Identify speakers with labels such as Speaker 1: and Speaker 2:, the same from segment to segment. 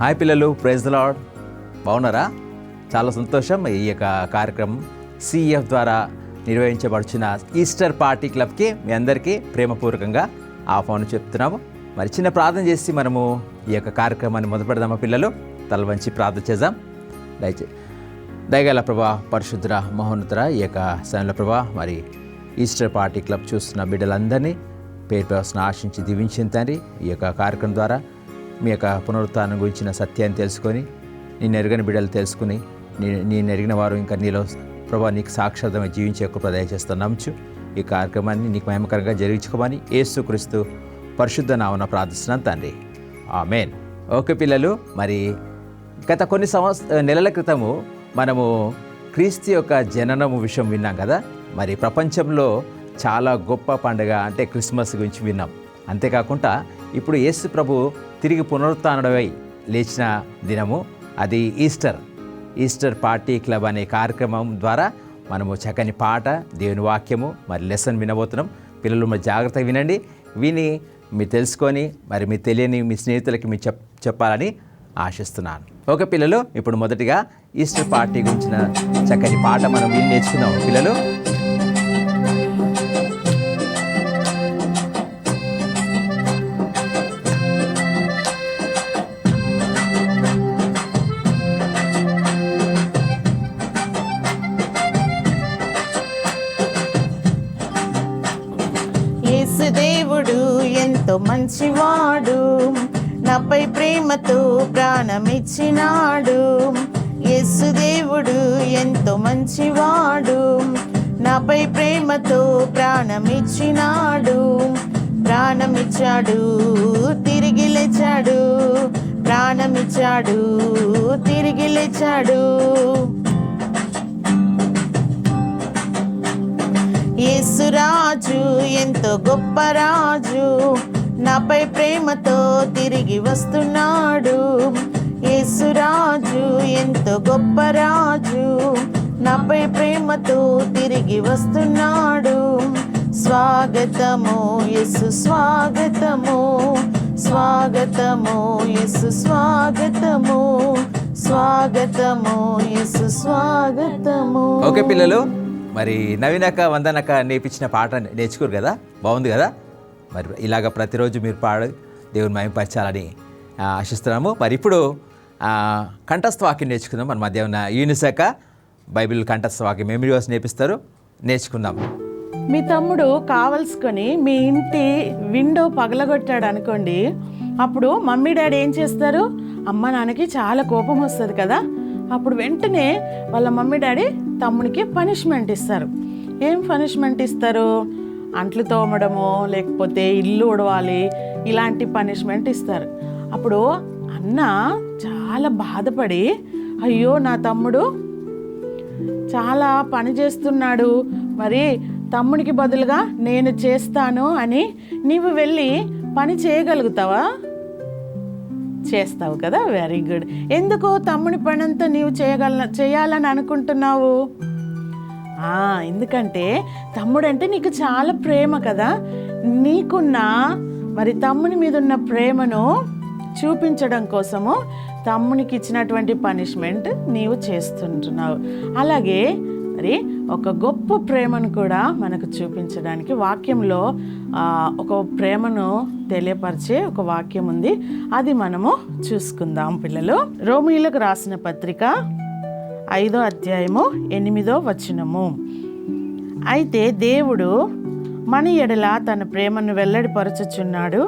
Speaker 1: Hi పిల్లలు, praise the lord. బాగున్నారా? చాలా సంతోషం. ఈ యొక్క కార్యక్రమం CEF ద్వారా నిర్వహించబడుచున్న ఈస్టర్ పార్టీ క్లబ్కి మీ అందరికీ ప్రేమపూర్వకంగా ఆహ్వానం చెప్తున్నాము. మరి చిన్న ప్రార్థన చేసి మనము ఈ యొక్క కార్యక్రమాన్ని మొదలు పెడదామా పిల్లలు? తల వంచి ప్రార్థన చేద్దాం. దయగల ప్రభా, పరిశుద్ధ మహోన్నతుడ, ఈ యొక్క సమయంలో ప్రభా మరి ఈస్టర్ పార్టీ క్లబ్ చూస్తున్న బిడ్డలందరినీ పేరు పేరున ఆశించి దీవించిన తండ్రి. ఈ యొక్క కార్యక్రమం ద్వారా మీ యొక్క పునరుత్థానం గురించిన సత్యాన్ని తెలుసుకొని, నేను ఎరగని బిడ్డలు తెలుసుకుని, నేను ఎరిగిన వారు ఇంకా నీలో ప్రభా నీకు సాక్షాత్మై జీవించే యొక్క దయచేస్తాను నమ్ముచు ఈ కార్యక్రమాన్ని నీకు మహిమకరంగా జరిగించుకోమని యేసుక్రీస్తు పరిశుద్ధ నామమున ప్రార్థిస్తున్నాను తండ్రి, ఆమేన్. ఓకే పిల్లలు, మరి గత కొన్ని నెలల క్రితము మనము క్రీస్తు యొక్క జననము విషయం విన్నాం కదా. మరి ప్రపంచంలో చాలా గొప్ప పండుగ అంటే క్రిస్మస్ గురించి విన్నాం. అంతేకాకుండా ఇప్పుడు యేసు ప్రభు తిరిగి పునరుత్థానుడై లేచిన దినము, అది ఈస్టర్ పార్టీ క్లబ్ అనే కార్యక్రమం ద్వారా మనము చక్కని పాట, దేవుని వాక్యము, మరి లెసన్ వినబోతున్నాం. పిల్లలు మరి జాగ్రత్తగా వినండి. విని మీరు తెలుసుకొని మరి మీరు తెలియని మీ స్నేహితులకి మీరు చెప్పాలని ఆశిస్తున్నాను. ఓకే పిల్లలు, ఇప్పుడు మొదటిగా ఈస్టర్ పార్టీ గురించిన చక్కని పాట మనం విని నేర్చుకుందాం పిల్లలు.
Speaker 2: యేసుదేవుడు ఎంతో మంచివాడు, నాపై ప్రేమతో ప్రాణమిచ్చినాడు. యేసుదేవుడు ఎంతో మంచివాడు, నాపై ప్రేమతో ప్రాణమిచ్చినాడు. ప్రాణమిచ్చాడు, తిరిగి లేచాడు. ప్రాణమిచ్చాడు, తిరిగి లేచాడు. యేసురాజు ఎంతో గొప్ప రాజు, నాపై ప్రేమతో తిరిగి వస్తున్నాడు. యేసురాజు ఎంతో గొప్ప రాజు, నాపై ప్రేమతో తిరిగి వస్తున్నాడు. స్వాగతము యేసు స్వాగతము, స్వాగతము యేసు స్వాగతము, స్వాగతము యేసు స్వాగతము.
Speaker 1: ఓకే పిల్లలు, మరి నవీనక వందనక నేర్పించిన పాట నేర్చుకోరు కదా, బాగుంది కదా. మరి ఇలాగ ప్రతిరోజు మీరు పాడు దేవుని మహిమపరచాలని ఆశిస్తున్నాము. మరి ఇప్పుడు కంఠస్థ వాక్యం నేర్చుకుందాం. మన మధ్య ఉన్న యూనిసెక బైబిల్ కంఠస్థ వాక్యం మెమరీ వర్స్ నేర్పిస్తారు, నేర్చుకుందాం.
Speaker 2: మీ తమ్ముడు కావలసుకొని మీ ఇంటి విండో పగలగొట్టాడు అనుకోండి, అప్పుడు మమ్మీ డాడీ ఏం చేస్తారు? అమ్మ నాన్నకి చాలా కోపం వస్తుంది కదా. అప్పుడు వెంటనే వాళ్ళ మమ్మీ డాడీ తమ్మునికి పనిష్మెంట్ ఇస్తారు. ఏం పనిష్మెంట్ ఇస్తారు? అంట్లు తోమడము, లేకపోతే ఇల్లు ఉడవాలి, ఇలాంటి పనిష్మెంట్ ఇస్తారు. అప్పుడు అన్న చాలా బాధపడి, అయ్యో నా తమ్ముడు చాలా పని చేస్తున్నాడు, మరి తమ్మునికి బదులుగా నేను చేస్తాను అని నీవు వెళ్ళి పని చేయగలుగుతావా? చేస్తావు కదా, వెరీ గుడ్. ఎందుకు తమ్ముని పని అంతా నీవు చేయాలని అనుకుంటున్నావు? ఎందుకంటే తమ్ముడంటే నీకు చాలా ప్రేమ కదా. నీకున్న మరి తమ్ముని మీద ఉన్న ప్రేమను చూపించడం కోసము తమ్మునికి ఇచ్చినటువంటి పనిష్మెంట్ నీవు చేస్తుంటున్నావు. అలాగే మరి ఒక గొప్ప ప్రేమను కూడా మనకు చూపించడానికి వాక్యంలో ఒక ప్రేమను తెలియపరిచే ఒక వాక్యం ఉంది. అది మనము చూసుకుందాం పిల్లలు. రోమీయులకు రాసిన పత్రిక 5వ అధ్యాయము 8వ వచనము. అయితే దేవుడు మన ఎడల తన ప్రేమను వెల్లడిపరచుచున్నాడు.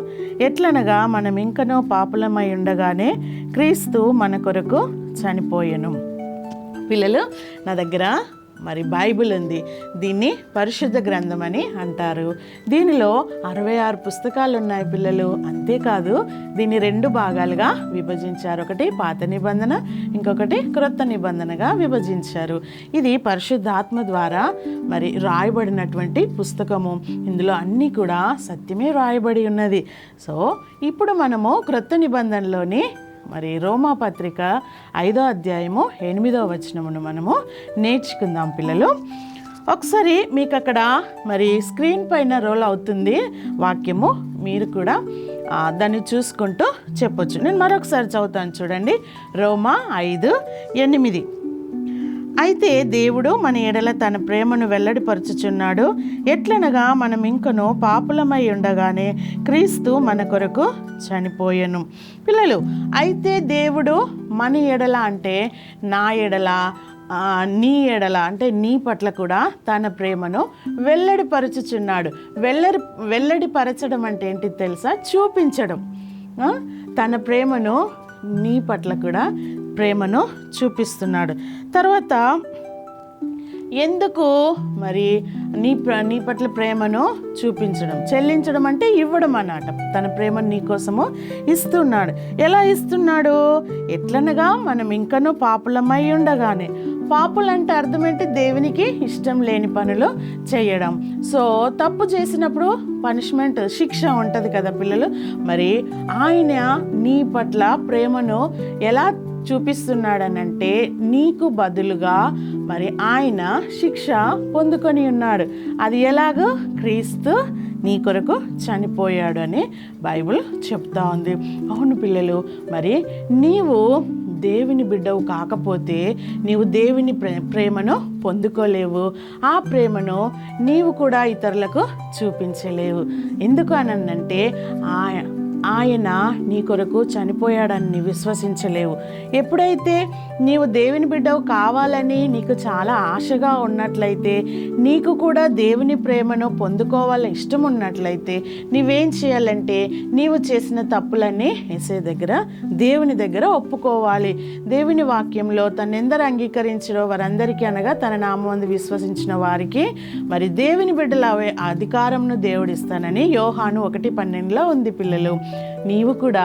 Speaker 2: ఎట్లనగా మనం ఇంకనో పాపులమై ఉండగానే క్రీస్తు మన కొరకు చనిపోయెను. పిల్లలు, నా దగ్గర మరి బైబిల్ ఉంది. దీన్ని పరిశుద్ధ గ్రంథం అని అంటారు. దీనిలో 66 పుస్తకాలు ఉన్నాయి పిల్లలు. అంతేకాదు, దీన్ని 2 భాగాలుగా విభజించారు. ఒకటి పాత నిబంధన, ఇంకొకటి క్రొత్త నిబంధనగా విభజించారు. ఇది పరిశుద్ధాత్మ ద్వారా మరి రాయబడినటువంటి పుస్తకము. ఇందులో అన్నీ కూడా సత్యమే రాయబడి ఉన్నది. సో ఇప్పుడు మనము క్రొత్త నిబంధనలోని మరి రోమా పత్రిక 5వ అధ్యాయము 8వ వచనమును మనము నేర్చుకుందాం పిల్లలు. ఒకసారి మీకు అక్కడ మరి స్క్రీన్ పైన రోల్ అవుతుంది వాక్యము. మీరు కూడా దాన్ని చూసుకుంటూ చెప్పొచ్చు. నేను మరొకసారి చదువుతాను చూడండి. రోమా 5:8. అయితే దేవుడు మన ఎడల తన ప్రేమను వెల్లడిపరచుచున్నాడు. ఎట్లనగా మనం ఇంకనూ పాపులమై ఉండగానే క్రీస్తు మన కొరకు చనిపోయెను. పిల్లలు, అయితే దేవుడు మన ఎడల అంటే నా ఎడల, నీ ఎడల అంటే నీ పట్ల కూడా తన ప్రేమను వెల్లడిపరచుచున్నాడు. వెల్లడిపరచడం అంటే ఏంటి తెలుసా? చూపించడం. తన ప్రేమను నీ పట్ల కూడా ప్రేమను చూపిస్తున్నాడు. తర్వాత ఎందుకు మరి నీ పట్ల ప్రేమను చూపించడం, చెల్లించడం అంటే ఇవ్వడం అన్నమాట. తన ప్రేమను నీ కోసము ఇస్తున్నాడు. ఎలా ఇస్తున్నాడు? ఎట్లనగా మనం ఇంకనూ పాపులమై ఉండగానే. పాపులంటే అర్థం ఏంటి? దేవునికి ఇష్టం లేని పనులు చేయడం. సో తప్పు చేసినప్పుడు పనిష్మెంట్, శిక్ష ఉంటుంది కదా పిల్లలు. మరి ఆయన నీ పట్ల ప్రేమను ఎలా చూపిస్తున్నాడనంటే నీకు బదులుగా మరి ఆయన శిక్ష పొందుకొని ఉన్నాడు. అది ఎలాగో? క్రీస్తు నీ కొరకు చనిపోయాడు అని బైబిల్ చెప్తా ఉంది. అవును పిల్లలు, మరి నీవు దేవుని బిడ్డవు కాకపోతే నీవు దేవుని ప్రేమను పొందుకోలేవు. ఆ ప్రేమను నీవు కూడా ఇతరులకు చూపించలేవు. ఎందుకు అనంటే ఆయన నీ కొరకు చనిపోయాడని విశ్వసించలేవు. ఎప్పుడైతే నీవు దేవుని బిడ్డవు కావాలని నీకు చాలా ఆశగా ఉన్నట్లయితే, నీకు కూడా దేవుని ప్రేమను పొందుకోవాలని ఇష్టం ఉన్నట్లయితే నీవేం చేయాలంటే నీవు చేసిన తప్పులన్నీ యేసయ్య దగ్గర, దేవుని దగ్గర ఒప్పుకోవాలి. దేవుని వాక్యంలో తనెందరు అంగీకరించినో వారందరికీ, అనగా తన నామమందు విశ్వసించిన వారికి మరి దేవుని బిడ్డల అధికారంను దేవుడిస్తానని యోహాను 1:12 ఉంది. పిల్లలు, నీవు కూడా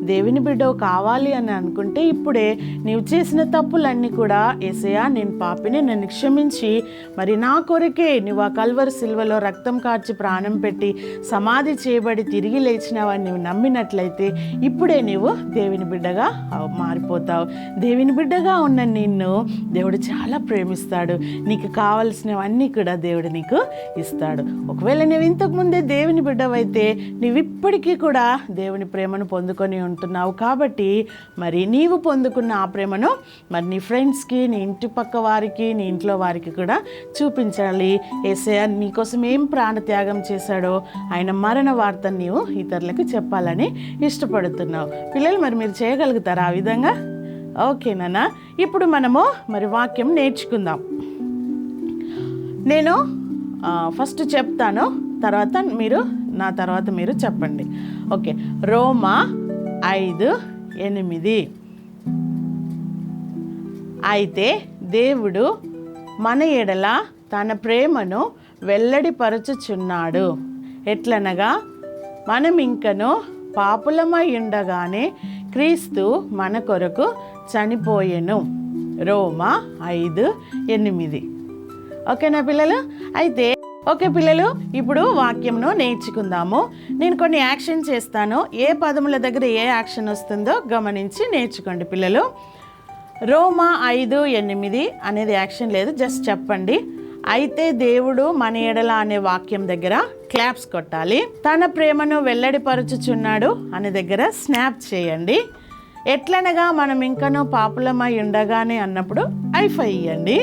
Speaker 2: దేవుని బిడ్డవు కావాలి అని అనుకుంటే ఇప్పుడే నీవు చేసిన తప్పులన్నీ కూడా యేసయ్యా నేను పాపిని, నన్ను క్షమించి మరి నా కొరకే నువ్వు ఆ కల్వరి సిలువలో రక్తం కార్చి ప్రాణం పెట్టి సమాధి చేయబడి తిరిగి లేచినావని నువ్వు నమ్మినట్లయితే ఇప్పుడే నీవు దేవుని బిడ్డగా మారిపోతావు. దేవుని బిడ్డగా ఉన్న నిన్ను దేవుడు చాలా ప్రేమిస్తాడు. నీకు కావలసినవన్నీ కూడా దేవుడు నీకు ఇస్తాడు. ఒకవేళ నువ్వు ఇంతకుముందే దేవుని బిడ్డవైతే నువ్వు ఇప్పటికీ కూడా దేవుని ప్రేమను పొందుకొని ఉంటున్నావు. కాబట్టి మరి నీవు పొందుకున్న ఆ ప్రేమను మరి నీ ఫ్రెండ్స్కి, నీ ఇంటి పక్క వారికి, నీ ఇంట్లో వారికి కూడా చూపించాలి. యేసయ్య నీకోసం ఏం ప్రాణత్యాగం చేశాడో ఆయన మరణ వార్తను నీవు ఇతరులకు చెప్పాలని ఇష్టపడుతున్నావు. పిల్లలు, మరి మీరు చేయగలుగుతారా ఆ విధంగా? ఓకేనా? ఇప్పుడు మనము మరి వాక్యం నేర్చుకుందాం. నేను ఫస్ట్ చెప్తాను, తర్వాత నా తర్వాత మీరు చెప్పండి. ఓకే. రోమా 5:8. అయితే దేవుడు మన ఎడల తన ప్రేమను వెల్లడిపరచుచున్నాడు. ఎట్లనగా మనం ఇంకనూ పాపులమై ఉండగానే క్రీస్తు మన కొరకు చనిపోయెను. రోమా 5:8. ఓకేనా పిల్లలు? అయితే ఓకే పిల్లలు, ఇప్పుడు వాక్యంను నేర్చుకుందాము. నేను కొన్ని యాక్షన్ చేస్తాను. ఏ పదముల దగ్గర ఏ యాక్షన్ వస్తుందో గమనించి నేర్చుకోండి పిల్లలు. రోమా 5:8 అనేది యాక్షన్ లేదు, జస్ట్ చెప్పండి. అయితే దేవుడు మన ఎడల అనే వాక్యం దగ్గర క్లాప్స్ కొట్టాలి. తన ప్రేమను వెల్లడిపరచుచున్నాడు అనే దగ్గర స్నాప్ చేయండి. ఎట్లనగా మనం ఇంకనూ పాపులమై ఉండగానే అన్నప్పుడు ఐఫై ఇయ్యండి.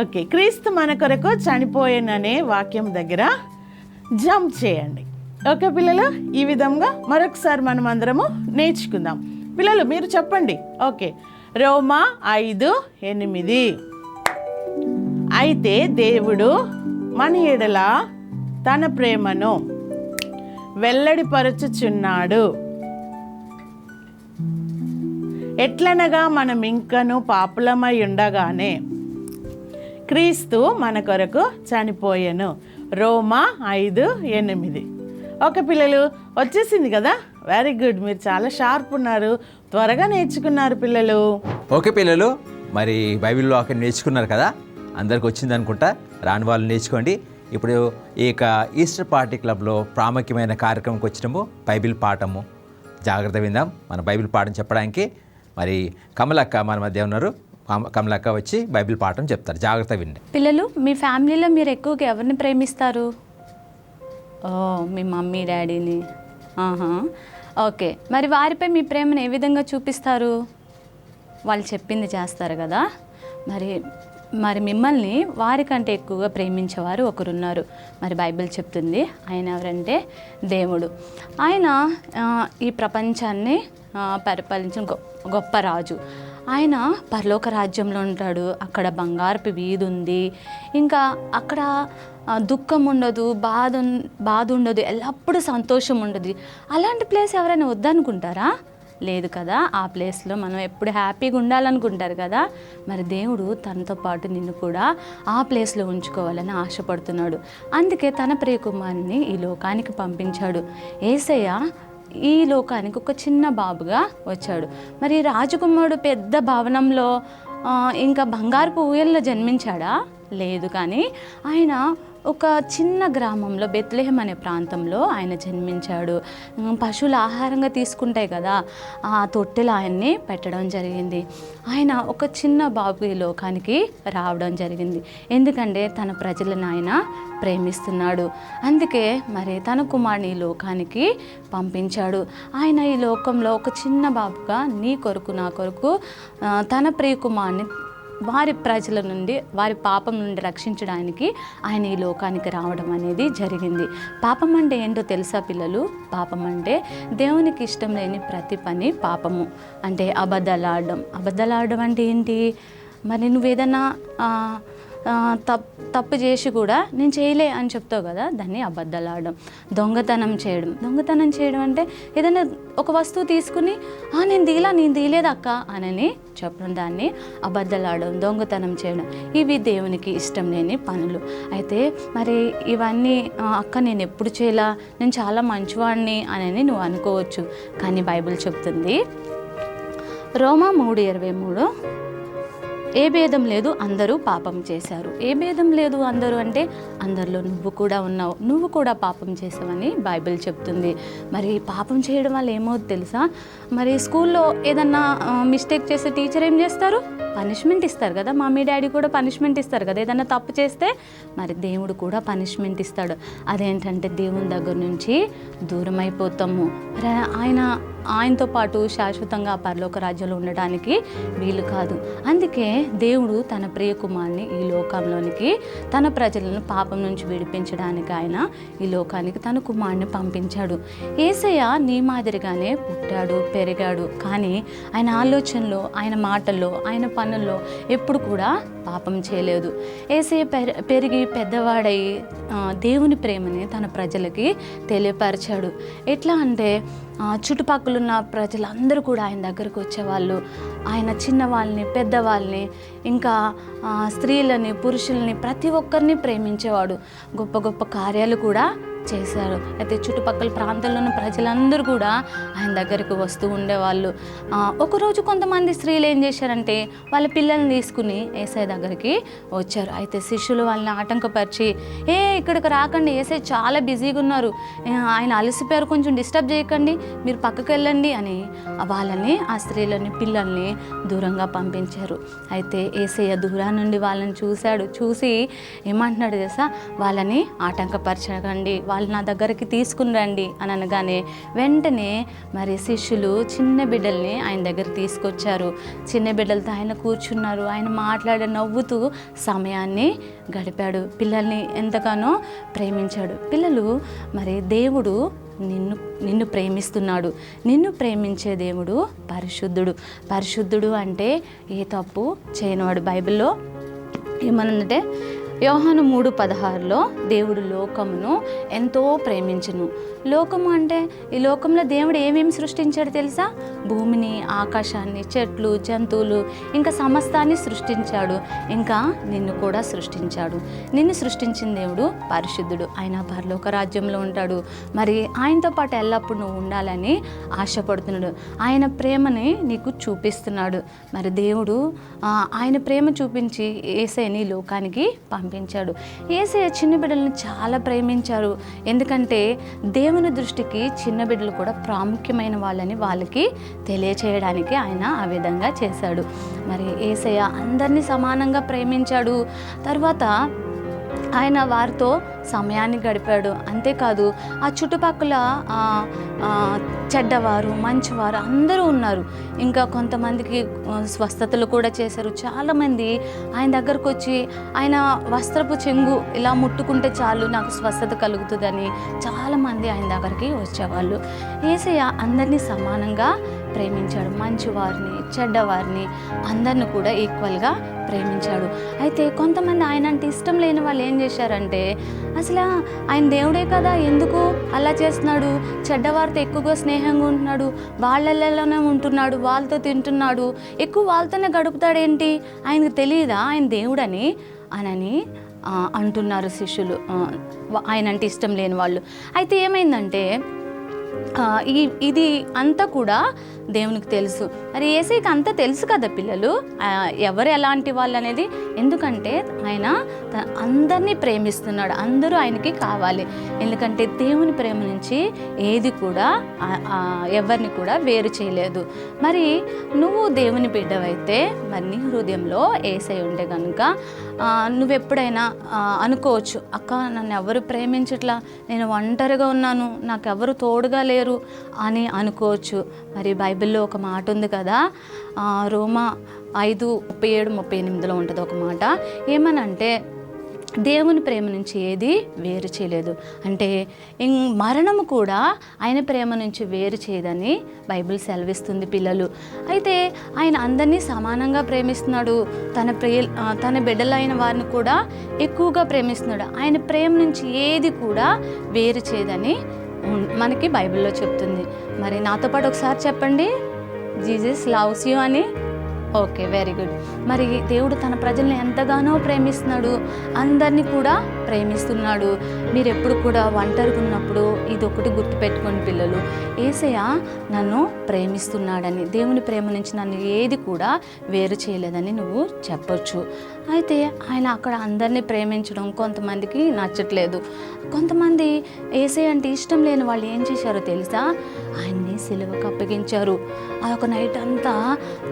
Speaker 2: ఓకే. క్రీస్తు మన కొరకు చనిపోయేననే వాక్యం దగ్గర జంప్ చేయండి. ఓకే పిల్లలు, ఈ విధంగా మరొకసారి మనం అందరము నేర్చుకుందాం. పిల్లలు మీరు చెప్పండి. ఓకే. రోమా 5:8. అయితే దేవుడు మన ఎడల తన ప్రేమను వెల్లడిపరచుచున్నాడు. ఎట్లనగా మనం ఇంకనూ పాపులమై ఉండగానే క్రీస్తు మన కొరకు చనిపోయెను. రోమా 5:8. ఓకే పిల్లలు, వచ్చేసింది కదా? వెరీ గుడ్, మీరు చాలా షార్ప్ ఉన్నారు, త్వరగా నేర్చుకున్నారు పిల్లలు.
Speaker 1: ఓకే పిల్లలు, మరి బైబిల్లో అక్కడ నేర్చుకున్నారు కదా, అందరికి వచ్చింది అనుకుంటా. రాని వాళ్ళు నేర్చుకోండి. ఇప్పుడు ఈ ఈస్టర్ పార్టీ క్లబ్లో ప్రాముఖ్యమైన కార్యక్రమంకి వచ్చినాము, బైబిల్ పాఠము. జాగ్రత్త విందాం. మన బైబిల్ పాఠం చెప్పడానికి మరి కమలక్క మన మధ్య ఉన్నారు. కమలక్క వచ్చి బైబిల్ పాఠం చెప్తారు. జాగ్రత్త విండి.
Speaker 3: పిల్లలు, మీ ఫ్యామిలీలో మీరు ఎక్కువగా ఎవరిని ప్రేమిస్తారు? ఓ, మీ మమ్మీ డాడీని. ఓకే, మరి వారిపై మీ ప్రేమను ఏ విధంగా చూపిస్తారు? వాళ్ళు చెప్పింది చేస్తారు కదా. మరి మరి మిమ్మల్ని వారికంటే ఎక్కువగా ప్రేమించేవారు ఒకరున్నారు. మరి బైబిల్ చెప్తుంది, ఆయన ఎవరంటే దేవుడు. ఆయన ఈ ప్రపంచాన్ని పరిపాలించిన గొప్ప రాజు. ఆయన పరలోక రాజ్యంలో ఉంటాడు. అక్కడ బంగారపు వీధి ఉంది. ఇంకా అక్కడ దుఃఖం ఉండదు, బాధ ఉండదు, ఎల్లప్పుడూ సంతోషం ఉండదు. అలాంటి ప్లేస్ ఎవరైనా వద్దనుకుంటారా? లేదు కదా. ఆ ప్లేస్లో మనం ఎప్పుడు హ్యాపీగా ఉండాలనుకుంటారు కదా. మరి దేవుడు తనతో పాటు నిన్ను కూడా ఆ ప్లేస్లో ఉంచుకోవాలని ఆశపడుతున్నాడు. అందుకే తన ప్రియకుమారుని ఈ లోకానికి పంపించాడు. యేసయ్య ఈ లోకానికి ఒక చిన్న బాబుగా వచ్చాడు. మరి రాజకుమారుడు పెద్ద భవనంలో ఇంకా బంగారపు ఊయల్లో జన్మించాడా? లేదు. కానీ ఆయన ఒక చిన్న గ్రామంలో బెత్లెహేం అనే ప్రాంతంలో ఆయన జన్మించాడు. పశువులు ఆహారంగా తీసుకుంటాయి కదా, ఆ తొట్టెలో ఆయన్ని పెట్టడం జరిగింది. ఆయన ఒక చిన్న బాబు ఈ లోకానికి రావడం జరిగింది. ఎందుకంటే తన ప్రజలను ఆయన ప్రేమిస్తున్నాడు. అందుకే మరి తన కుమారుని ఈ లోకానికి పంపించాడు. ఆయన ఈ లోకంలో ఒక చిన్న బాబుగా నీ కొరకు నా కొరకు తన ప్రియ కుమారుని వారి ప్రజల నుండి, వారి పాపం నుండి రక్షించడానికి ఆయన ఈ లోకానికి రావడం అనేది జరిగింది. పాపం అంటే ఏంటో తెలుసా పిల్లలు? పాపం అంటే దేవునికి ఇష్టం లేని ప్రతి పని పాపము. అంటే అబద్ధాలాడడం అంటే ఏంటి? మరి నువ్వేదన్నా తప్పు చేసి కూడా నేను చేయలే అని చెప్తావు కదా, దాన్ని అబద్ధాలు ఆడడం. దొంగతనం చేయడం అంటే ఏదైనా ఒక వస్తువు తీసుకుని నేను తీయలేదు అక్క అని చెప్పడం, దాన్ని అబద్ధాలు ఆడడం, దొంగతనం చేయడం. ఇవి దేవునికి ఇష్టం లేని పనులు. అయితే మరి ఇవన్నీ అక్క నేను ఎప్పుడు చేయలా, నేను చాలా మంచివాడిని అని నువ్వు అనుకోవచ్చు. కానీ బైబిల్ చెప్తుంది రోమా 3:23, ఏ భేదం లేదు, అందరూ పాపం చేశారు. ఏ భేదం లేదు అందరూ అంటే అందరిలో నువ్వు కూడా ఉన్నావు, నువ్వు కూడా పాపం చేసావని బైబిల్ చెప్తుంది. మరి పాపం చేయడం వల్ల ఏమవుతుంది తెలుసా? మరి స్కూల్లో ఏదన్నా మిస్టేక్ చేస్తే టీచర్ ఏం చేస్తారు? పనిష్మెంట్ ఇస్తారు కదా. మమ్మీ డాడీ కూడా పనిష్మెంట్ ఇస్తారు కదా ఏదైనా తప్పు చేస్తే. మరి దేవుడు కూడా పనిష్మెంట్ ఇస్తాడు. అదేంటంటే దేవుని దగ్గర నుంచి దూరం అయిపోతాము. మరి ఆయనతో పాటు శాశ్వతంగా పరలోక రాజ్యంలో ఉండడానికి వీలు కాదు. అందుకే దేవుడు తన ప్రియ కుమారుని ఈ లోకంలోనికి, తన ప్రజలను పాపం నుంచి విడిపించడానికి ఆయన ఈ లోకానికి తన కుమారుని పంపించాడు. యేసయ్య నీ మాదిరిగానే పుట్టాడు, పెరిగాడు. కానీ ఆయన ఆలోచనలో, ఆయన మాటల్లో, ఆయన పనుల్లో ఎప్పుడు కూడా పాపం చేయలేదు. యేసయ్య పెరిగి పెద్దవాడై దేవుని ప్రేమని తన ప్రజలకి తెలియపరిచాడు. ఎట్లా అంటే చుట్టుపక్కలున్న ప్రజలందరూ కూడా ఆయన దగ్గరకు వచ్చేవాళ్ళు. ఆయన చిన్నవాళ్ళని, పెద్దవాళ్ళని, ఇంకా స్త్రీలని, పురుషుల్ని, ప్రతి ఒక్కరిని ప్రేమించేవాడు. గొప్ప గొప్ప కార్యాలు కూడా చేశారు. అయితే చుట్టుపక్కల ప్రాంతాల్లో ఉన్న ప్రజలందరూ కూడా ఆయన దగ్గరికి వస్తూ ఉండేవాళ్ళు. ఒకరోజు కొంతమంది స్త్రీలు ఏం చేశారంటే వాళ్ళ పిల్లల్ని తీసుకుని యేసయ్య దగ్గరికి వచ్చారు. అయితే శిష్యులు వాళ్ళని ఆటంకపరిచి, ఇక్కడికి రాకండి, యేసయ్య చాలా బిజీగా ఉన్నారు, ఆయన అలసిపోయారు, కొంచెం డిస్టర్బ్ చేయకండి, మీరు పక్కకు వెళ్ళండి అని వాళ్ళని, ఆ స్త్రీలని, పిల్లల్ని దూరంగా పంపించారు. అయితే యేసయ్య దూరం నుండి వాళ్ళని చూసి ఏమంటున్నాడు తెలుసా? వాళ్ళని ఆటంకపరచకండి, వాళ్ళు నా దగ్గరికి తీసుకుని రండి అని అనగానే వెంటనే మరి శిష్యులు చిన్న బిడ్డల్ని ఆయన దగ్గర తీసుకొచ్చారు. చిన్న బిడ్డలతో ఆయన కూర్చున్నారు. ఆయన మాట్లాడి నవ్వుతూ సమయాన్ని గడిపాడు. పిల్లల్ని ఎంతగానో ప్రేమించాడు. పిల్లలు, మరి దేవుడు నిన్ను ప్రేమిస్తున్నాడు. నిన్ను ప్రేమించే దేవుడు పరిశుద్ధుడు అంటే ఏ తప్పు చేయనివాడు. బైబిల్లో ఏమనంటే యోహాను 3:16 దేవుడు లోకమును ఎంతో ప్రేమించును. లోకము అంటే ఈ లోకంలో దేవుడు ఏమేమి సృష్టించాడు తెలుసా? భూమిని, ఆకాశాన్ని, చెట్లు, జంతువులు, ఇంకా సమస్తాన్ని సృష్టించాడు. ఇంకా నిన్ను కూడా సృష్టించాడు. నిన్ను సృష్టించిన దేవుడు పరిశుద్ధుడు. ఆయన పరలోక రాజ్యంలో ఉంటాడు. మరి ఆయనతో పాటు ఎల్లప్పుడూ నువ్వు ఉండాలని ఆశపడుతున్నాడు. ఆయన ప్రేమని నీకు చూపిస్తున్నాడు. మరి దేవుడు ఆయన ప్రేమ చూపించి యేసయ్యని లోకానికి పంపించాడు. యేసయ్య చిన్న బిడ్డలను చాలా ప్రేమించారు. ఎందుకంటే దేవుని దృష్టికి చిన్న బిడ్డలు కూడా ప్రాముఖ్యమైన వాళ్ళని వాళ్ళకి తెలియచేయడానికి ఆయన ఆ విధంగా చేశాడు. మరి యేసయ్య అందరినీ సమానంగా ప్రేమించాడు. తర్వాత ఆయన వారితో సమయాన్ని గడిపాడు. అంతేకాదు ఆ చుట్టుపక్కల చెడ్డవారు మంచివారు అందరూ ఉన్నారు. ఇంకా కొంతమందికి స్వస్థతలు కూడా చేశారు. చాలామంది ఆయన దగ్గరకు వచ్చి ఆయన వస్త్రపు చెంగు ఇలా ముట్టుకుంటే చాలు నాకు స్వస్థత కలుగుతుందని చాలామంది ఆయన దగ్గరికి వచ్చేవాళ్ళు. యేసయ్య అందరినీ సమానంగా ప్రేమించాడు. మంచివారిని చెడ్డవారిని అందరిని కూడా ఈక్వల్గా ప్రేమించాడు. అయితే కొంతమంది ఆయన అంటే ఇష్టం లేని వాళ్ళు ఏం చేశారంటే, అసలు ఆయన దేవుడే కదా, ఎందుకు అలా చేస్తున్నాడు, చెడ్డవారితో ఎక్కువగా స్నేహంగా ఉంటున్నాడు, వాళ్ళలోనే ఉంటున్నాడు, వాళ్ళతో తింటున్నాడు, ఎక్కువ వాళ్ళతోనే గడుపుతాడేంటి, ఆయనకు తెలియదా ఆయన దేవుడని అనని అంటున్నారు శిష్యులు, ఆయన అంటే ఇష్టం లేని వాళ్ళు. అయితే ఏమైందంటే ఇది అంతా కూడా దేవునికి తెలుసు. మరి యేసయ్యకి అంతా తెలుసు కదా పిల్లలు, ఎవరు ఎలాంటి వాళ్ళు అనేది. ఎందుకంటే ఆయన అందరినీ ప్రేమిస్తున్నాడు, అందరూ ఆయనకి కావాలి. ఎందుకంటే దేవుని ప్రేమ నుంచి ఏది కూడా ఎవరిని కూడా వేరు చేయలేదు. మరి నువ్వు దేవుని బిడ్డవైతే మరి నీ హృదయంలో యేసయ్య ఉంటే కనుక నువ్వెప్పుడైనా అనుకోవచ్చు, అక్క నన్ను ఎవరు ప్రేమించట్లా, నేను ఒంటరిగా ఉన్నాను, నాకెవరు తోడుగా లేరు అని అనుకోవచ్చు. మరి బైబిల్లో ఒక మాట ఉంది కదా, రోమా 5:37-38 ఉంటుంది ఒక మాట. ఏమనంటే దేవుని ప్రేమ నుంచి ఏది వేరు చేయలేదు. అంటే మరణము కూడా ఆయన ప్రేమ నుంచి వేరు చేయదని బైబిల్ సెలవిస్తుంది పిల్లలు. అయితే ఆయన అందరినీ సమానంగా ప్రేమిస్తున్నాడు. తన బిడ్డలైన వారిని కూడా ఎక్కువగా ప్రేమిస్తున్నాడు. ఆయన ప్రేమ నుంచి ఏది కూడా వేరు చేయదని మనకి బైబిల్లో చెప్తుంది. మరి నాతో పాటు ఒకసారి చెప్పండి, జీసస్ లవ్స్ యూ అని. Okay, very good. మరి దేవుడు తన ప్రజల్ని ఎంతగానో ప్రేమిస్తున్నాడు, అందరినీ కూడా ప్రేమిస్తున్నాడు. మీరు ఎప్పుడు కూడా ఒంటరిగా ఉన్నప్పుడు ఇది ఒకటి గుర్తుపెట్టుకోండి పిల్లలు, యేసయ్య నన్ను ప్రేమిస్తున్నాడని, దేవుని ప్రేమ నుంచి నన్ను ఏది కూడా వేరు చేయలేదని నువ్వు చెప్పొచ్చు. అయితే ఆయన అక్కడ అందరినీ ప్రేమించడం కొంతమందికి నచ్చట్లేదు. కొంతమంది యేసయ్య అంటే ఇష్టం లేని వాళ్ళు ఏం చేశారో తెలుసా, ఆయన్ని సిలువకు అప్పగించారు. ఆ ఒక నైట్ అంతా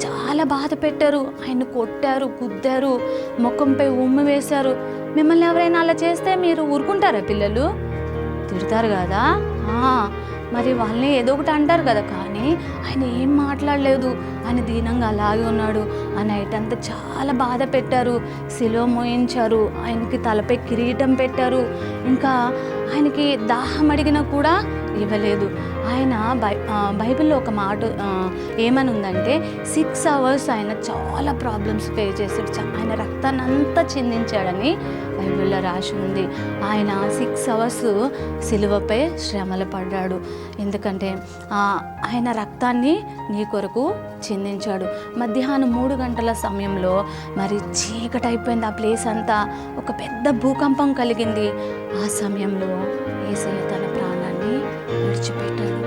Speaker 3: చాలా బాధ పెట్టారు, ఆయన్ని కొట్టారు, గుద్దారు, ముఖంపై ఉమ్ము వేశారు. మిమ్మల్ని ఎవరైనా అలా చేస్తే మీరు ఊరుకుంటారా పిల్లలు? తిడతారు కదా. మరి వాళ్ళని ఏదో ఒకటి అంటారు కదా, కానీ ఆయన ఏం మాట్లాడలేదు, ఆయన దీనంగా అలాగే ఉన్నాడు. ఆ నైట్ అంతా చాలా బాధ పెట్టారు, సిలువ మోయించారు, ఆయనకి తలపై కిరీటం పెట్టారు, ఇంకా ఆయనకి దాహం అడిగినా కూడా ఇవ్వలేదు. ఆయన బైబిల్లో ఒక మాట ఏమని ఉందంటే 6 hours ఆయన చాలా ప్రాబ్లమ్స్ ఫేస్ చేశాడు, ఆయన రక్తాన్ని అంతా చిందించాడని బైబిల్లో రాసి ఉంది. ఆయన 6 hours సిలువపై శ్రమలు పడ్డాడు. ఎందుకంటే ఆయన రక్తాన్ని నీ కొరకు చిందించాడు. మధ్యాహ్నం 3 గంటల సమయంలో మరి చీకటి అయిపోయింది, ఆ ప్లేస్ అంతా ఒక పెద్ద భూకంపం కలిగింది. ఆ సమయంలో యేసయ్య తన ప్రాణాన్ని విడిచిపెట్టాడు.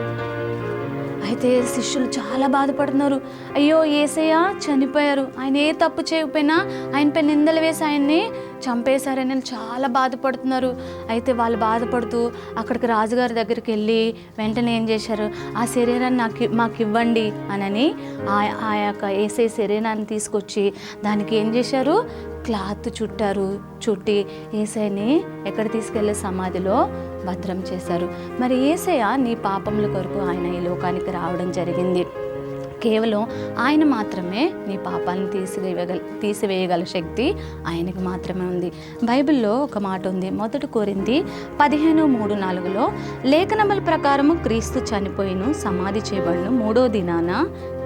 Speaker 3: అయితే శిష్యులు చాలా బాధపడుతున్నారు, అయ్యో యేసయ్య చనిపోయారు, ఆయన ఏ తప్పు చేయకపోయినా ఆయనపై నిందలు వేసి ఆయన్ని చంపేశారని చాలా బాధపడుతున్నారు. అయితే వాళ్ళు బాధపడుతూ అక్కడికి రాజుగారి దగ్గరికి వెళ్ళి వెంటనే ఏం చేశారు, ఆ శరీరాన్ని మాకు ఇవ్వండి అనని ఆ యొక్క యేసయ్య శరీరాన్ని తీసుకొచ్చి దానికి ఏం చేశారు, క్లాత్ చుట్టి యేసయ్యని ఎక్కడ తీసుకెళ్ళే సమాధిలో భద్రం చేశారు. మరి యేసయ్య నీ పాపముల కొరకు ఆయన ఈ లోకానికి రావడం జరిగింది. కేవలం ఆయన మాత్రమే నీ పాపాలను తీసివేయగల శక్తి ఆయనకు మాత్రమే ఉంది. బైబిల్లో ఒక మాట ఉంది, 1 కొరింథీ 15:3-4 లేఖనముల ప్రకారము క్రీస్తు చనిపోయిను, సమాధి చేయబడును, 3వ దినాన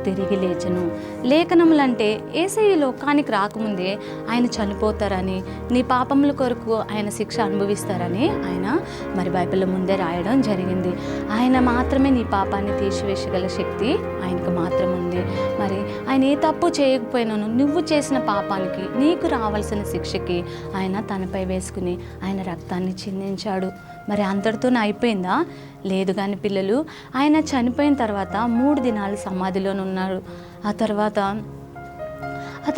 Speaker 3: తిరిగి లేచను. లేఖనములంటే యేసయ్య లోకానికి రాకముందే ఆయన చనిపోతారని, నీ పాపముల కొరకు ఆయన శిక్ష అనుభవిస్తారని ఆయన మరి బైబిల్లో ముందే రాయడం జరిగింది. ఆయన మాత్రమే నీ పాపాన్ని తీసివేయగల శక్తి ఆయనకు మాత్రం ఉంది. మరి ఆయన ఏ తప్పు చేయకపోయినాను నువ్వు చేసిన పాపానికి నీకు రావాల్సిన శిక్షకి ఆయన తనపై వేసుకుని ఆయన రక్తాన్ని చిందించాడు. మరి అంతటితోనే అయిపోయిందా? లేదు. కానీ పిల్లలు, ఆయన చనిపోయిన తర్వాత 3 దినాలు సమాధిలోనే ఉన్నారు. ఆ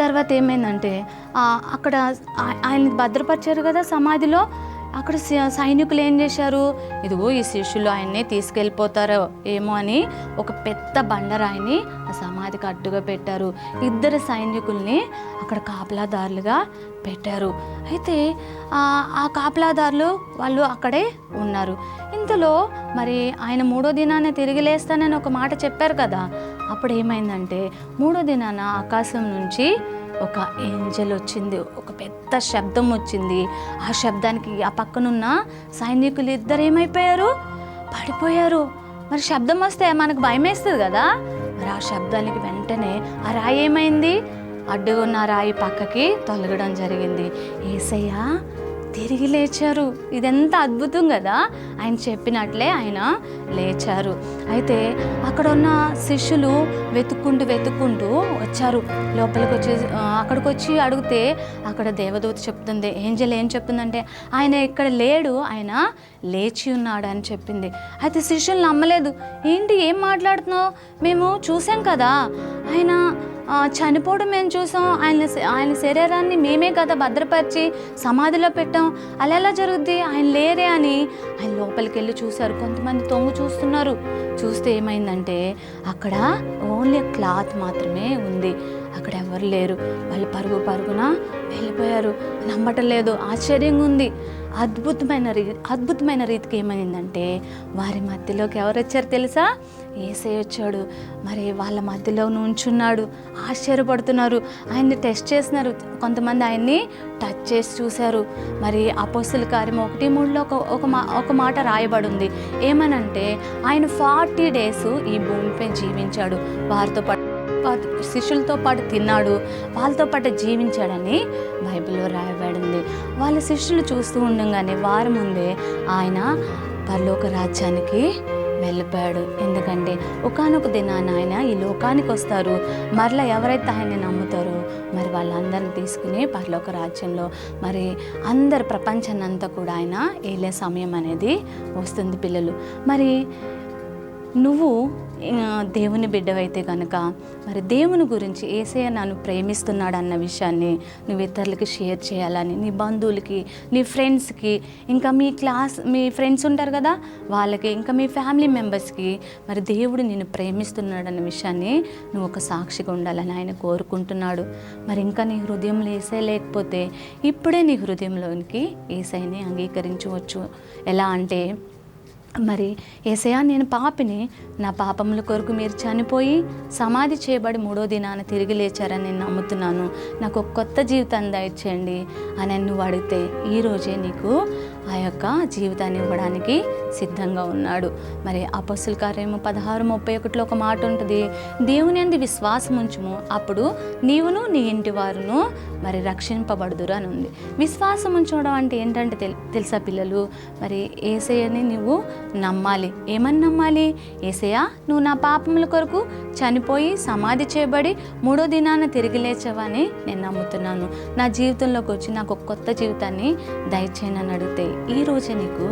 Speaker 3: తర్వాత ఏమైందంటే అక్కడ ఆయన భద్రపరిచారు కదా సమాధిలో. అక్కడ సైనికులు ఏం చేశారు, ఇదిగో ఈ శిష్యులు ఆయన్నే తీసుకెళ్ళిపోతారో ఏమో అని ఒక పెద్ద బండరాయిని ఆ సమాధికి అడ్డుగా పెట్టారు. 2 సైనికుల్ని అక్కడ కాపలాదారులుగా పెట్టారు. అయితే ఆ కాపలాదారులు వాళ్ళు అక్కడే ఉన్నారు. ఇంతలో మరి ఆయన 3వ దినాన తిరిగి లేస్తానని ఒక మాట చెప్పారు కదా. అప్పుడు ఏమైందంటే 3వ దినాన ఆకాశం నుంచి ఒక ఏంజెల్ వచ్చింది, ఒక పెద్ద శబ్దం వచ్చింది. ఆ శబ్దానికి ఆ పక్కనున్న సైనికులు 2 ఏమైపోయారు, పడిపోయారు. మరి శబ్దం వస్తే మనకు భయం వేస్తుంది కదా. మరి ఆ శబ్దానికి వెంటనే ఆ రాయి ఏమైంది, అడ్డుగా ఉన్న రాయి పక్కకి తొలగడం జరిగింది. యేసయ్య తిరిగి లేచారు. ఇదెంత అద్భుతం కదా. ఆయన చెప్పినట్లే ఆయన లేచారు. అయితే అక్కడ ఉన్న శిష్యులు వెతుక్కుంటూ వచ్చారు. లోపలికి అక్కడికి వచ్చి అడిగితే అక్కడ దేవదూత చెప్తుంది, ఏంజెల్ ఏం చెప్తుందంటే ఆయన ఇక్కడ లేడు, ఆయన లేచి ఉన్నాడు అని చెప్పింది. అయితే శిష్యులు నమ్మలేదు. ఏంటి, ఏం మాట్లాడుతున్నావు, మేము చూసాం కదా, ఆయన చనిపోవడం మేము చూసాం, ఆయన శరీరాన్ని మేమే కదా భద్రపరిచి సమాధిలో పెట్టాం, అలా ఎలా జరుగుద్ది, ఆయన లేరే అని ఆయన లోపలికి వెళ్ళి చూశారు. కొంతమంది తొంగు చూస్తున్నారు. చూస్తే ఏమైందంటే అక్కడ ఓన్లీ క్లాత్ మాత్రమే ఉంది, అక్కడ ఎవరు లేరు. వాళ్ళు పరుగున వెళ్ళిపోయారు. నమ్మటం లేదు, ఆశ్చర్యంగా ఉంది. అద్భుతమైన రీతికి ఏమైందంటే వారి మధ్యలోకి ఎవరు వచ్చారు తెలుసా, యేసయ్య వచ్చాడు. మరి వాళ్ళ మధ్యలో నుంచున్నాడు. ఆశ్చర్యపడుతున్నారు. ఆయన్ని టెస్ట్ చేస్తున్నారు. కొంతమంది ఆయన్ని టచ్ చేసి చూశారు. మరి అపోస్తల కార్యం 1:3లో ఒక మాట రాయబడి ఉంది. ఏమనంటే ఆయన 40 డేస్ ఈ భూమిపై జీవించాడు, వారితో పాటు శిష్యులతో పాటు తిన్నాడు, వాళ్ళతో పాటు జీవించాడని బైబిల్లో రాయబడింది. వాళ్ళ శిష్యులు చూస్తూ ఉండగానే వారి ముందే ఆయన పరలోక రాజ్యానికి వెళ్ళిపోయాడు. ఎందుకంటే ఒకానొక దినాన ఆయన ఈ లోకానికి వస్తారు. మరలా ఎవరైతే ఆయన్ని నమ్ముతారో మరి వాళ్ళందరిని తీసుకుని పరలోక రాజ్యంలో మరి అందరు ప్రపంచాన్ని అంతా కూడా ఆయన ఏలే సమయం అనేది వస్తుంది. పిల్లలు, మరి నువ్వు దేవుని బిడ్డవైతే కనుక మరి దేవుని గురించి యేసయ్య నన్ను ప్రేమిస్తున్నాడు అన్న విషయాన్ని నువ్వు ఇతరులకి షేర్ చేయాలని, నీ బంధువులకి, నీ ఫ్రెండ్స్కి, ఇంకా మీ ఫ్రెండ్స్ ఉంటారు కదా వాళ్ళకి, ఇంకా మీ ఫ్యామిలీ మెంబర్స్కి మరి దేవుడు నిన్ను ప్రేమిస్తున్నాడు అన్న విషయాన్ని నువ్వు ఒక సాక్షిగా ఉండాలని ఆయన కోరుకుంటున్నాడు. మరి ఇంకా నీ హృదయంలో యేసయ్య లేకపోతే ఇప్పుడే నీ హృదయంలోనికి యేసయ్యని అంగీకరించవచ్చు. ఎలా అంటే మరి యేసయ్య నేను పాపిని, నా పాపముల కొరకు మీరు చనిపోయి సమాధి చేయబడి 3వ దినాన తిరిగి లేచారని నేను నమ్ముతున్నాను, నాకు ఒక కొత్త జీవితాన్ని దయచేయండి అని నువ్వు అడిగితే ఈరోజే నీకు ఆ యొక్క జీవితాన్ని ఇవ్వడానికి సిద్ధంగా ఉన్నాడు. మరి అపోస్తల కార్యము 16:31లో ఒక మాట ఉంటుంది, దేవుని యందు విశ్వాసం ఉంచుము, అప్పుడు నీవును నీ ఇంటి వారును మరి రక్షింపబడుదురు అని ఉంది. విశ్వాసం ఉంచడం అంటే ఏంటంటే తెలుసా పిల్లలు, మరి యేసయ్యని నువ్వు నమ్మాలి. ఏమని నమ్మాలి? యేసయ్య నువ్వు నా పాపముల కొరకు చనిపోయి సమాధి చేయబడి 3వ దినాన తిరిగి లేచావని నేను నమ్ముతున్నాను, నా జీవితంలోకి వచ్చి నాకు ఒక కొత్త జీవితాన్ని దయచేయని అని అడిగితే ఈరోజే నీకు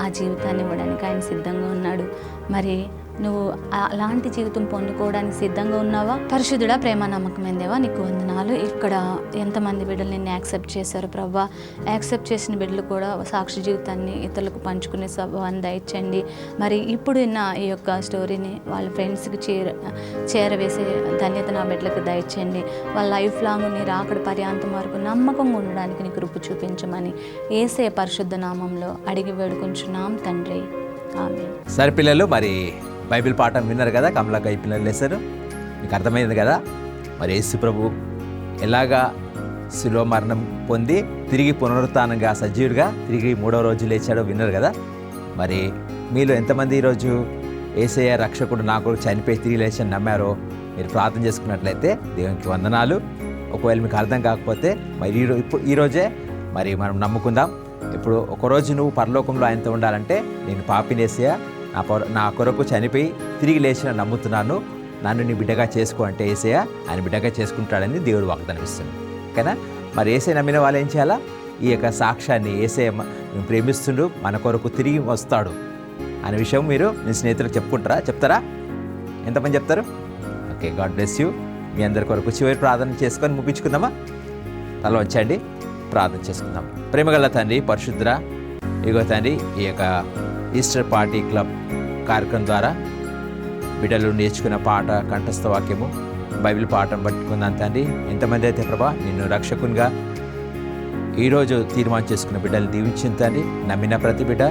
Speaker 3: ఆ జీవితాన్ని ఇవ్వడానికి ఆయన సిద్ధంగా ఉన్నాడు. మరి నువ్వు అలాంటి జీవితం పొందుకోవడానికి సిద్ధంగా ఉన్నావా? పరిశుద్ధుడా, ప్రేమ నమ్మకమైన దేవా, నీకు వందనాలు. ఇక్కడ ఎంతమంది బిడ్డలు నిన్ను యాక్సెప్ట్ చేశారు ప్రభా. యాక్సెప్ట్ చేసిన బిడ్డలు కూడా సాక్షి జీవితాన్ని ఇతరులకు పంచుకునే స్వభావాన్ని దయచేయండి. మరి ఇప్పుడు ఉన్న ఈ యొక్క స్టోరీని వాళ్ళ ఫ్రెండ్స్కి చేరవేసే ధన్యత నా బిడ్డలకు దయచేయండి. వాళ్ళ లైఫ్ లాంగ్ నీ రాకడ పర్యాంతం వరకు నమ్మకంగా ఉండడానికి నీ కృప చూపించమని యేసయ్య పరిశుద్ధ నామంలో అడిగి వేడుకుంటున్నాం తండ్రి, ఆమేన్.
Speaker 1: సరే పిల్లలు, మరి బైబిల్ పాఠం విన్నారు కదా, కమలాకాయ పిల్లలు లేసారు, మీకు అర్థమైంది కదా. మరి యేసు ప్రభు ఎలాగా శిలువ మరణం పొంది తిరిగి పునరుత్థానంగా సజీవుడిగా తిరిగి 3వ రోజు లేచాడో విన్నారు కదా. మరి మీలో ఎంతమంది ఈరోజు యేసయ్య రక్షకుడు నా కొరకు చనిపోయి తిరిగి లేచని నమ్మారో మీరు ప్రార్థన చేసుకున్నట్లయితే దేవునికి వందనాలు. ఒకవేళ మీకు అర్థం కాకపోతే మరి ఈరోజే మరి మనం నమ్ముకుందాం. ఇప్పుడు ఒకరోజు నువ్వు పరలోకంలో ఆయనతో ఉండాలంటే నేను పాపిని యేసయ్య నా కొరకు చనిపోయి తిరిగి లేచిన నమ్ముతున్నాను, నన్ను నీ బిడ్డగా చేసుకో అంటే యేసయ్య ఆయన బిడ్డగా చేసుకుంటాడని దేవుడు వాగ్దానం ఇస్తున్నాడు. ఓకేనా? మరి యేసయ్య నమ్మిన వాళ్ళు ఏం చేయాలా? ఈ యొక్క సాక్ష్యాన్ని యేసయ్య మేము ప్రేమిస్తుండు, మన కొరకు తిరిగి వస్తాడు అనే విషయం మీరు మీ స్నేహితులకు చెప్తారా? ఎంతమంది చెప్తారు? Okay, God bless you. మీ అందరి కొరకు చివరి ప్రార్థన చేసుకొని ముగించుకుందామా? తల వచ్చండి, ప్రార్థన చేసుకుందాం. ప్రేమగల తండ్రి, పరిశుద్ధ ఇగో తండ్రి, ఈ యొక్క ఈస్టర్ పార్టీ క్లబ్ కార్యక్రమం ద్వారా బిడ్డలు నేర్చుకున్న పాట, కంఠస్థ వాక్యము, బైబిల్ పాఠం పట్టుకుందాం తండ్రి. ఎంతమంది అయితే ప్రభా నిన్ను రక్షకునిగా ఈరోజు తీర్మానం చేసుకున్న బిడ్డలు దీవించిన తండ్రి. నమ్మిన ప్రతి బిడ్డ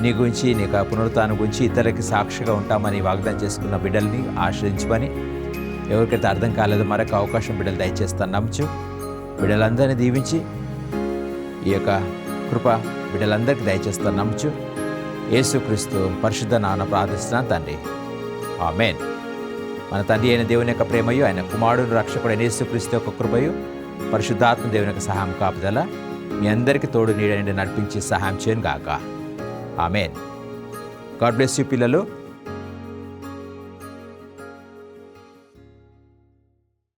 Speaker 1: నీ గురించి, నీ యొక్క పునరుత్థానం గురించి ఇతరులకి సాక్షిగా ఉంటామని వాగ్దానం చేసుకున్న బిడ్డల్ని ఆశ్రయించమని, ఎవరికైతే అర్థం కాలేదో మరొక అవకాశం బిడ్డలు దయచేస్తాను నమ్ముచు బిడ్డలందరినీ దీవించి ఈ యొక్క కృప బిడ్డలందరికీ దయచేస్తాను నమ్ముచు యేసుక్రీస్తు పరిశుద్ధ నామమున ప్రార్థిస్తున్నాను తండ్రి. ఆమేన్. మన తండ్రి అయిన దేవుని యొక్క ప్రేమయు, ఆయన కుమారుడు రక్షకుడైన యేసుక్రీస్తు యొక్క కృపయు, పరిశుద్ధాత్మ దేవుని యొక్క సహాయం కాపుదల మీ అందరికీ తోడు నీడని నడిపించి సహాయం చేయను గాక. ఆమేన్. గాడ్ బ్లెస్ యూ పిల్లలు.